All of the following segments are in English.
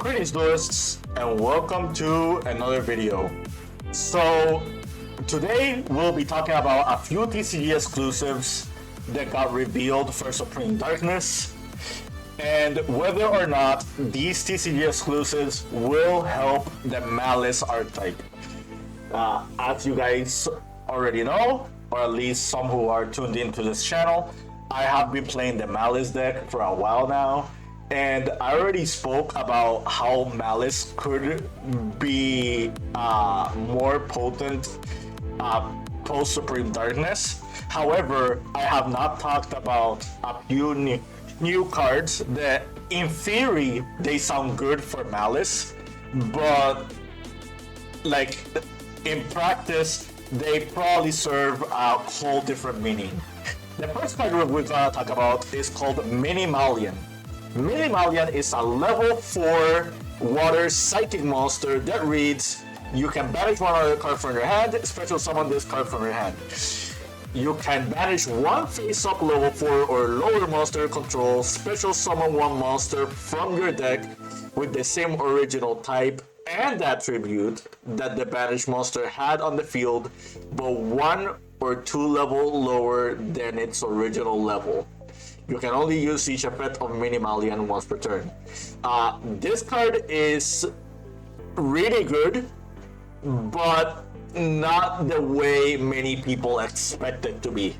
Greetings duelists and welcome to another video. So today we'll be talking about a few TCG exclusives that got revealed for Supreme Darkness and whether or not these TCG exclusives will help the Maliss archetype. As you guys already know, or at least some who are tuned into this channel, I have been playing the Maliss deck for a while now. And I already spoke about how Maliss could be more potent post Supreme Darkness. However, I have not talked about a few new cards that, in theory, they sound good for Maliss, but like in practice, they probably serve a whole different meaning. The first card we're gonna talk about is called Minimalian. Minimalian is a level 4 water psychic monster that reads, you can banish one other card from your hand, special summon this card from your hand. You can banish one face-up level 4 or lower monster control, special summon one monster from your deck with the same original type and attribute that the banished monster had on the field, but 1 or 2 level lower than its original level. You can only use each effect of Minimalian once per turn. This card is really good, but not the way many people expect it to be.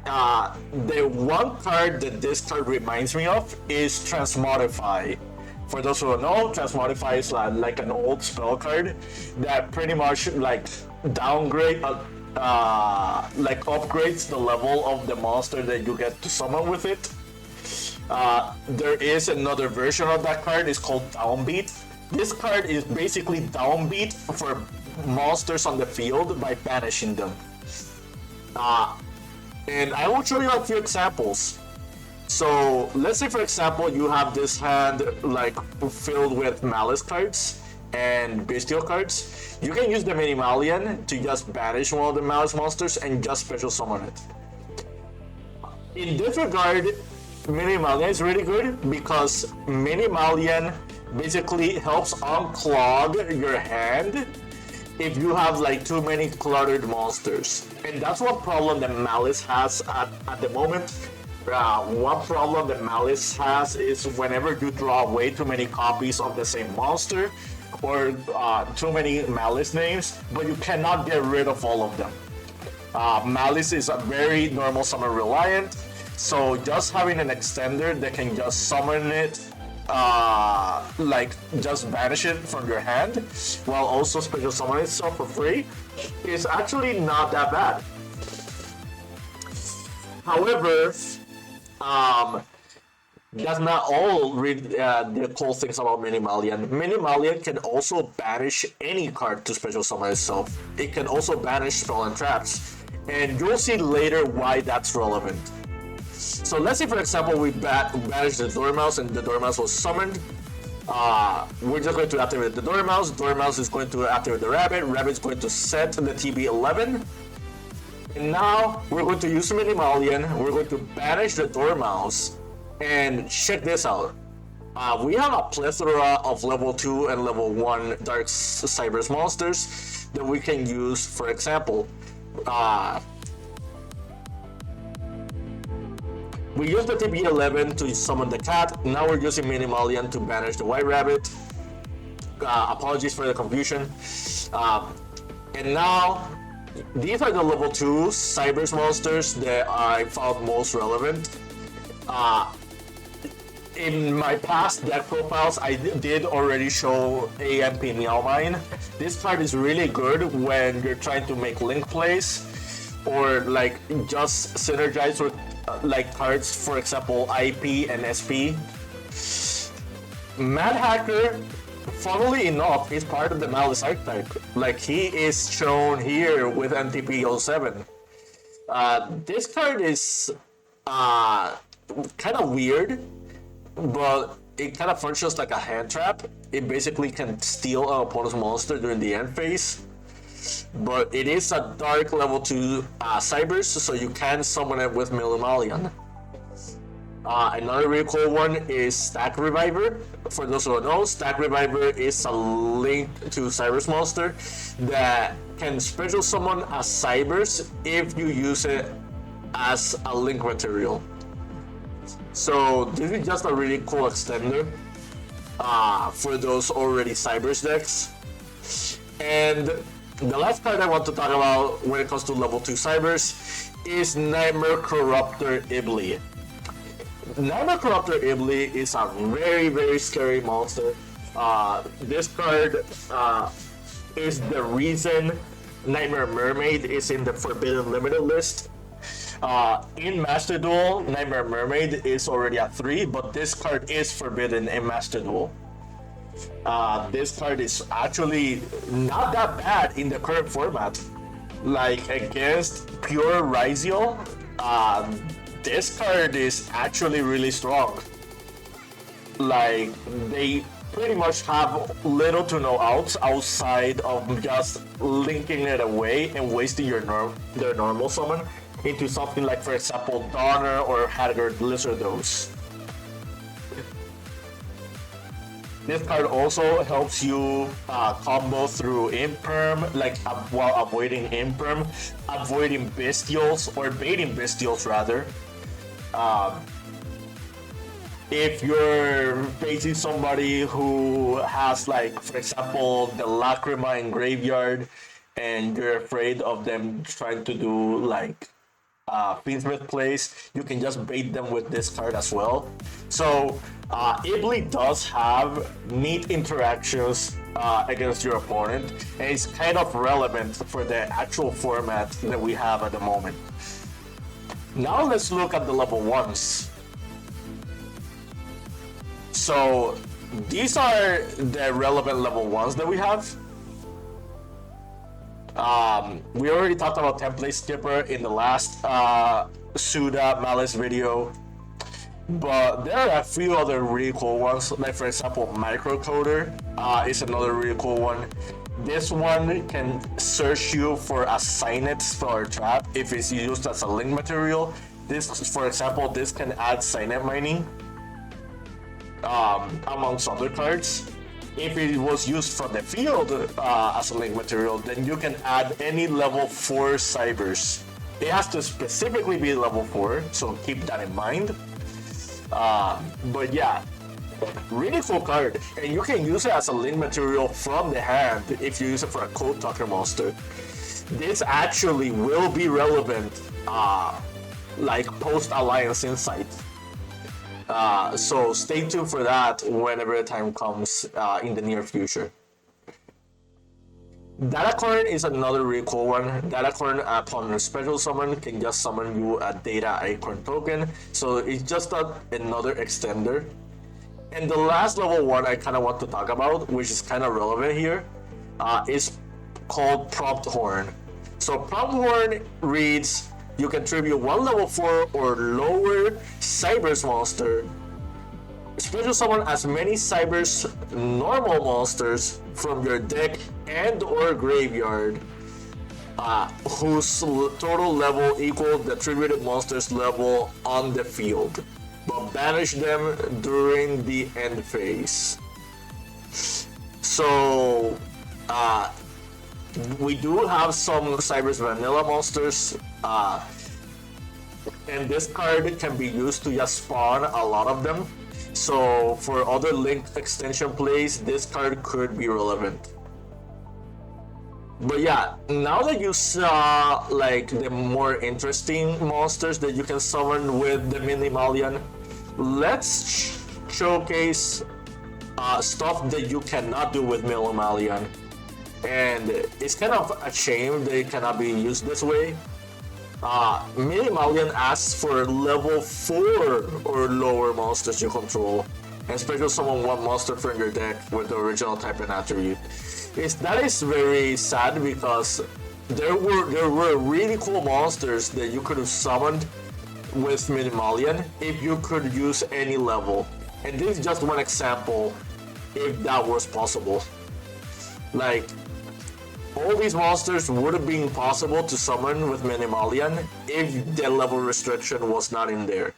The one card that this card reminds me of is Transmodify. For those who don't know, Transmodify is like an old spell card that pretty much like upgrades the level of the monster that you get to summon with it. There is another version of that card, it's called Downbeat. This card is basically Downbeat for monsters on the field by banishing them. And I will show you a few examples. So let's say, for example, you have this hand like filled with Maliss cards and Bestial cards. You can use the Minimalian to just banish one of the Maliss monsters and just special summon it. In this regard, Minimalian is really good because Minimalian basically helps unclog your hand if you have like too many cluttered monsters. And that's one problem that Maliss has at the moment. One problem that Maliss has is whenever you draw way too many copies of the same monster, or too many Maliss names, but you cannot get rid of all of them. Maliss is a very normal summon reliant, so just having an extender that can just summon it, like just banish it from your hand, while also special summon itself for free, is actually not that bad. However, that's not all the cool things about Minimalian. Minimalian can also banish any card to special summon itself. It can also banish spell and traps. And you'll see later why that's relevant. So let's say, for example, we banish the Dormouse and the Dormouse was summoned. We're just going to activate the Dormouse. Dormouse is going to activate the Rabbit. Rabbit is going to set the TB11. And now we're going to use Minimalian. We're going to banish the Dormouse. And check this out. We have a plethora of level 2 and level 1 Dark Cybers monsters that we can use. For example, we used the TB11 to summon the cat. Now we're using Minimalian to banish the White Rabbit. Apologies for the confusion. And now, these are the level 2 Cybers monsters that I found most relevant. In my past deck profiles, I did already show AMP Meowmine. This card is really good when you're trying to make link plays or like just synergize with like cards, for example, IP and SP. Mad Hacker, funnily enough, is part of the Maliss archetype. Like, he is shown here with NTP07. This card is kind of weird, but it kind of functions like a hand trap. It basically can steal an opponent's monster during the end phase. But it is a dark level 2 Cybers, so you can summon it with Minimalian. Another really cool one is Stack Reviver. For those who don't know, Stack Reviver is a link to Cybers monster that can special summon as Cybers if you use it as a link material. So this is just a really cool extender for those already Cybers decks. And the last card I want to talk about when it comes to level 2 Cybers is Nightmare Corruptor Ibli. Nightmare Corruptor Ibli is a very, very scary monster. This card is the reason Nightmare Mermaid is in the Forbidden Limited list. In Master Duel, Nightmare Mermaid is already at 3, but this card is forbidden in Master Duel. This card is actually not that bad in the current format. Like against Pure Raziel, this card is actually really strong. Like, they pretty much have little to no outs outside of just linking it away and wasting their normal summon into something like, for example, Donner or Haggard Lizardos. This card also helps you combo through Imperm, like while avoiding Imperm, avoiding Bestials, or baiting Bestials rather. If you're facing somebody who has, like, for example, the Lacrima in Graveyard, and you're afraid of them trying to do like Fiendsmith plays, you can just bait them with this card as well. So Ibli does have neat interactions against your opponent, and it's kind of relevant for the actual format that we have at the moment. Now let's look at the level 1s. So these are the relevant level 1s that we have. We already talked about Template Skipper in the last Suda Maliss video, but there are a few other really cool ones, like for example Microcoder is another really cool one. This one can search you for a Signet spell or trap if it's used as a link material. This, for example, this can add Signet mining amongst other cards. If it was used from the field as a link material, then you can add any level 4 Cybers. It has to specifically be level 4, so keep that in mind. But yeah, really cool card, and you can use it as a link material from the hand if you use it for a Code Talker monster. This actually will be relevant like post-Alliance Insight. So stay tuned for that whenever the time comes in the near future. Datacorn is another really cool one. Datacorn, upon a special summon, can just summon you a Data Acorn token. So it's just another extender. And the last level 1 I kind of want to talk about, which is kind of relevant here, is called Prompt Horn. So Prompt Horn reads, you can tribute 1 level 4 or lower Cybers monster. Special summon as many Cybers normal monsters from your deck and or graveyard whose total level equals the attributed monster's level on the field, but banish them during the end phase. So we do have some Cybers vanilla monsters, and this card can be used to just spawn a lot of them. So for other linked extension plays, this card could be relevant. But yeah, now that you saw like the more interesting monsters that you can summon with the Minimalian, let's showcase stuff that you cannot do with Minimalian. And it's kind of a shame they cannot be used this way. Minimalian asks for level 4 or lower monsters you control, and special summon 1 monster from your deck with the original type and attribute. That is very sad, because there were really cool monsters that you could have summoned with Minimalian if you could use any level. And this is just one example if that was possible. Like, all these monsters would have been possible to summon with Minimalian if the level restriction was not in there.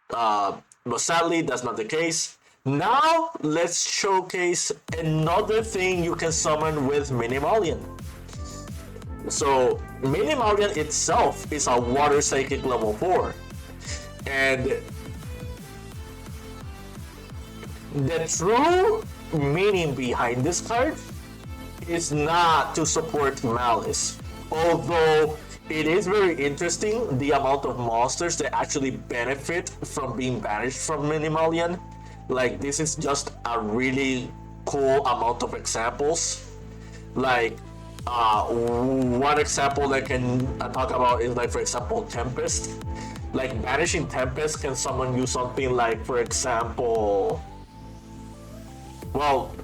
But sadly, that's not the case. Now, let's showcase another thing you can summon with Minimalian. So, Minimalian itself is a water psychic level 4. And the true meaning behind this card is not to support Maliss. Although it is very interesting the amount of monsters that actually benefit from being banished from Minimalian. Like, this is just a really cool amount of examples. Like, one example that I can talk about is, like, for example, Tempest. Like, banishing Tempest can summon you something like, for example, well,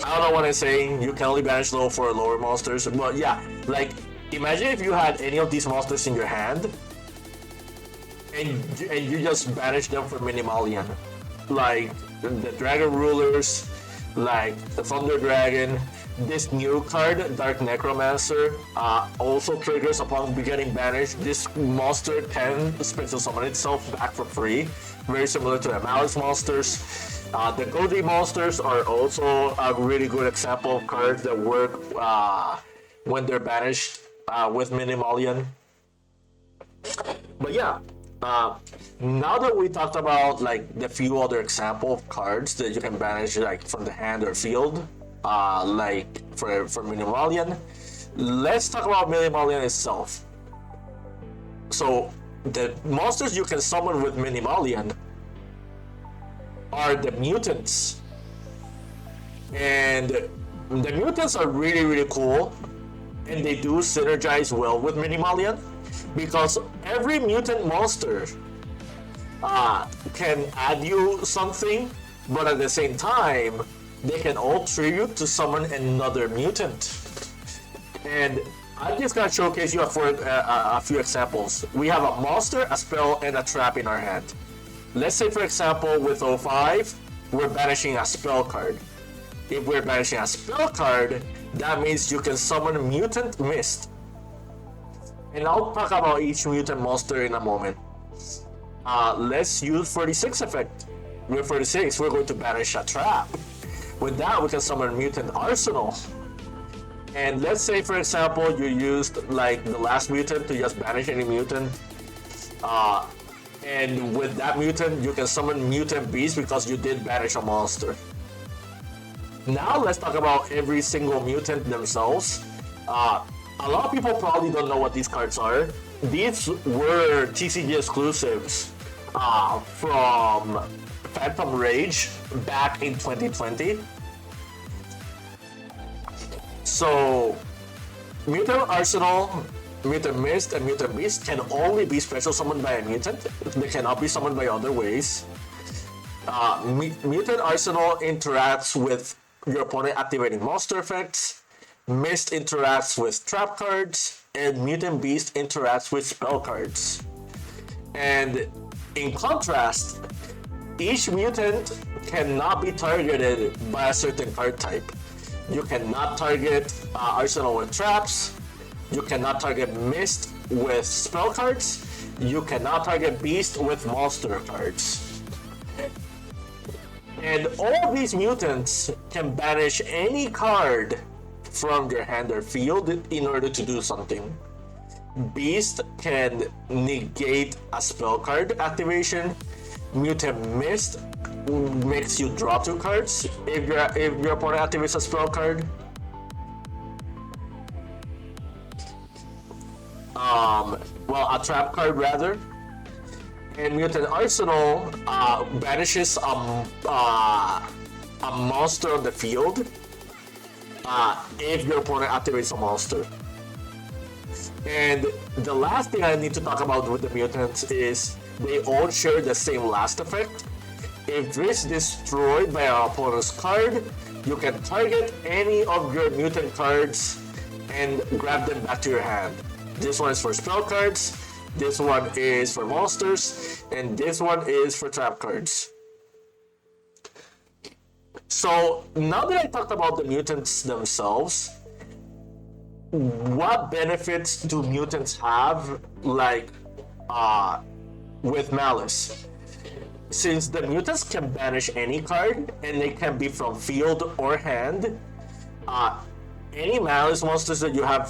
I don't know what I'm saying. You can only banish low for lower monsters. But yeah, like, imagine if you had any of these monsters in your hand and you just banish them for Minimalian. Like the Dragon Rulers, like the Thunder Dragon. This new card, Dark Necromancer, also triggers upon getting banished. This monster can special summon itself back for free. Very similar to the Maliss monsters. The Goji monsters are also a really good example of cards that work when they're banished with Minimalian. But yeah, now that we talked about like the few other example of cards that you can banish like from the hand or field, like for Minimalian, let's talk about Minimalian itself. So the monsters you can summon with Minimalian are the Mutants. And the Mutants are really, really cool, and they do synergize well with Minimalian because every mutant monster can add you something, but at the same time, they can all tribute to summon another mutant. And I'm just gonna showcase you a few examples. We have a monster, a spell, and a trap in our hand. Let's say, for example, with 05, we're banishing a spell card. If we're banishing a spell card, that means you can summon Mutant Mist. And I'll talk about each mutant monster in a moment. Let's use 46 effect. With 46, we're going to banish a trap. With that, we can summon Mutant Arsenal. And let's say, for example, you used like the last mutant to just banish any mutant. And with that mutant, you can summon Mutant Beast because you did banish a monster. Now let's talk about every single mutant themselves. A lot of people probably don't know what these cards are. These were TCG exclusives from Phantom Rage back in 2020. So, Mutant Arsenal, Mutant Mist, and Mutant Beast can only be special summoned by a mutant. They cannot be summoned by other ways. Mutant Arsenal interacts with your opponent activating monster effects. Mist interacts with trap cards, and Mutant Beast interacts with spell cards. And in contrast, each mutant cannot be targeted by a certain card type. You cannot target Arsenal with traps. You cannot target Mist with spell cards. You cannot target Beast with monster cards. And all these mutants can banish any card from your hand or field in order to do something. Beast can negate a spell card activation. Mutant Mist makes you draw 2 cards if your opponent activates a spell card. Well, a trap card rather. And Mutant Arsenal banishes a monster on the field if your opponent activates a monster. And the last thing I need to talk about with the mutants is they all share the same last effect. If it's destroyed by our opponent's card, you can target any of your mutant cards and grab them back to your hand. This one is for spell cards, this one is for monsters, and this one is for trap cards. So now that I talked about the mutants themselves, what benefits do mutants have, like with Maliss? since the mutants can banish any card, and they can be from field or hand, any Maliss monsters that you have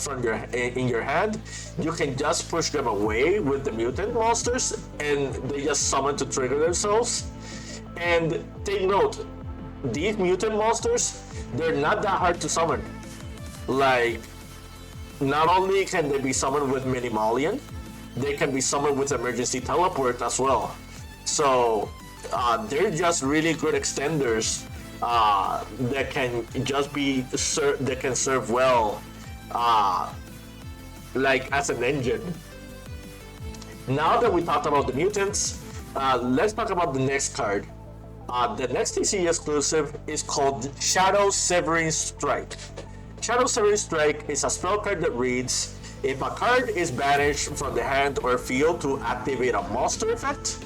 in your hand, you can just push them away with the mutant monsters, and they just summon to trigger themselves. And take note, these mutant monsters, they're not that hard to summon. Like, not only can they be summoned with Minimalian, they can be summoned with emergency teleport as well. So they're just really good extenders that can just be that can serve well, like as an engine. Now that we talked about the mutants, let's talk about the next card. The next TCG exclusive is called Shadow Severing Strike. Shadow Severing Strike is a spell card that reads: if a card is banished from the hand or field to activate a monster effect,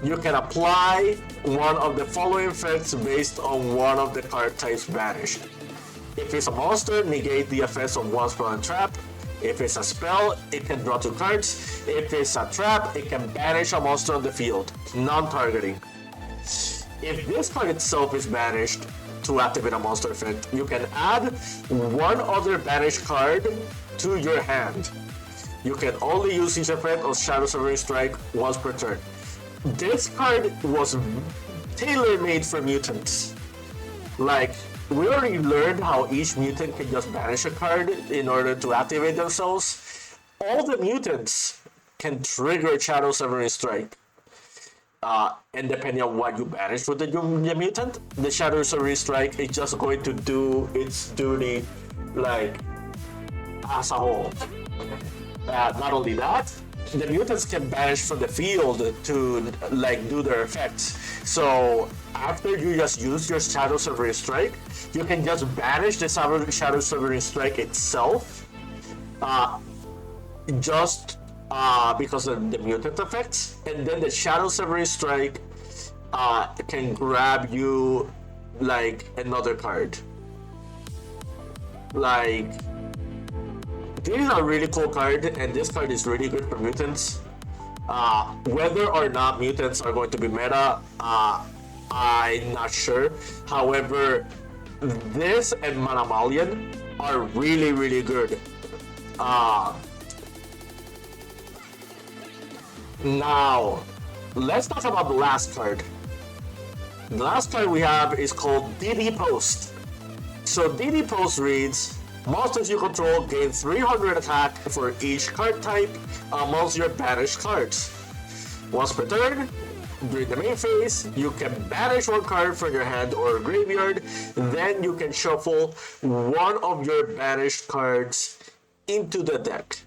you can apply one of the following effects based on one of the card types banished. If it's a monster, negate the effects of one spell and trap. If it's a spell, it can draw 2 cards. If it's a trap, it can banish a monster on the field, non-targeting. If this card itself is banished to activate a monster effect, you can add one other banished card to your hand. You can only use each effect of Shadow Severing Strike once per turn. This card was tailor-made for mutants. Like, we already learned how each mutant can just banish a card in order to activate themselves. All the mutants can trigger Shadow Severing Strike. And depending on what you banish with the mutant, the Shadow Severing Strike is just going to do its duty, like, as a whole. Not only that, the mutants can banish from the field to like do their effects. So after you just use your Shadow Severing Strike, you can just banish the Shadow Severing Strike itself, because of the mutant effects, and then the Shadow Severing Strike can grab you like another card. Like, this is a really cool card, and this card is really good for mutants. Whether or not mutants are going to be meta, I'm not sure. However, this and Minimalian are really, really good. Now, let's talk about the last card. The last card we have is called DD Post. So DD Post reads: monsters you control gain 300 attack for each card type amongst your banished cards. Once per turn, during the main phase, you can banish one card from your hand or graveyard. Then you can shuffle one of your banished cards into the deck.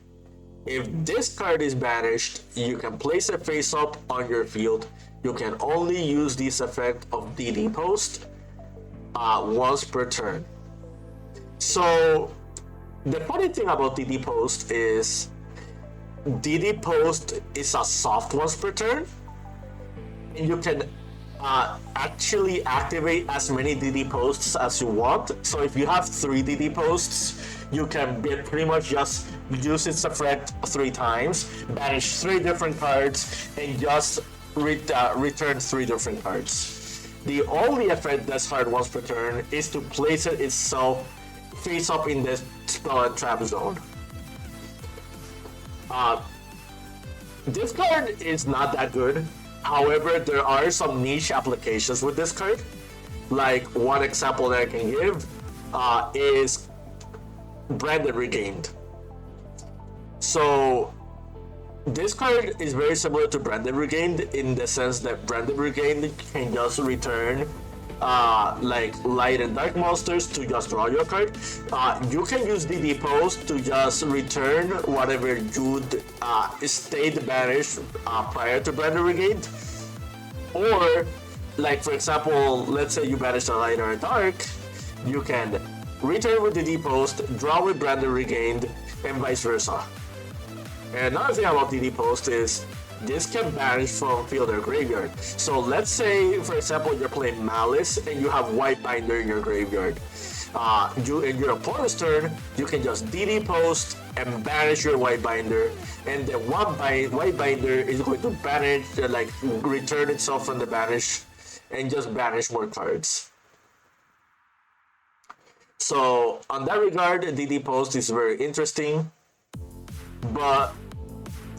If this card is banished, you can place it face up on your field. You can only use this effect of DD Post once per turn. So, the funny thing about DD Post is DD Post is a soft once per turn. You can actually activate as many DD Posts as you want. So if you have 3 DD Posts, you can pretty much just use its effect 3 times, banish 3 different cards, and just return 3 different cards. The only effect that's hard once per turn is to place it itself face up in the spell and trap zone. This card is not that good. However, there are some niche applications with this card. Like, one example that I can give is Branded Regained. So this card is very similar to Branded Regained in the sense that Branded Regained can just return like light and dark monsters to just draw your card. You can use DD Post to just return whatever you'd stayed banished prior to Branded Regained. Or, like for example, let's say you banished a light or a dark, you can return with DD Post, draw with Branded Regained, and vice versa. And another thing about DD Post is this can banish from field or graveyard. So let's say, for example, you're playing Maliss and you have White Binder in your graveyard. In your opponent's turn, you can just DD Post and banish your white binder, and then white binder is going to banish, like return itself from the banish, and just banish more cards. So on that regard, DD Post is very interesting. But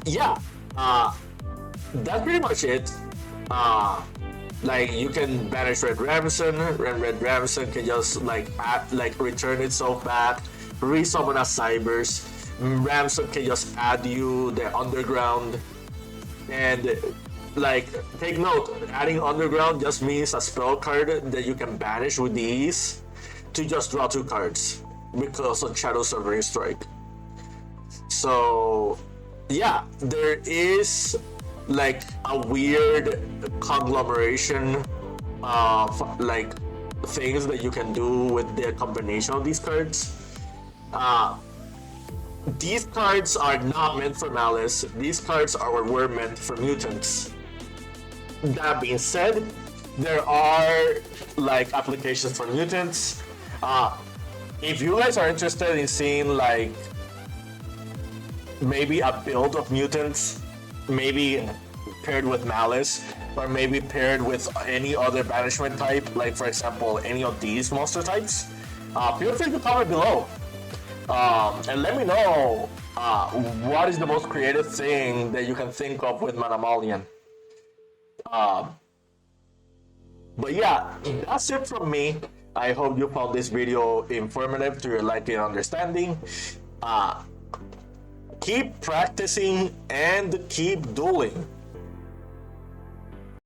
yeah, that's pretty much it. Like you can banish Red Ramson, Red Ramson can just like return itself back, resummon a Cybers. Ramson can just add you the Underground, and like take note, adding Underground just means a spell card that you can banish with ease to just draw 2 cards because of Shadow Severing Strike. So yeah, there is like a weird conglomeration of like things that you can do with the combination of these cards. These cards are not meant for Maliss. These cards were meant for Mutants. That being said, there are like applications for Mutants. If you guys are interested in seeing like maybe a build of Mutants, maybe paired with Maliss, or maybe paired with any other banishment type, like for example any of these monster types, feel free to comment below and let me know what is the most creative thing that you can think of with Minimalian. But yeah, that's it from me. I hope you found this video informative to your liking and understanding. Keep practicing and keep dueling.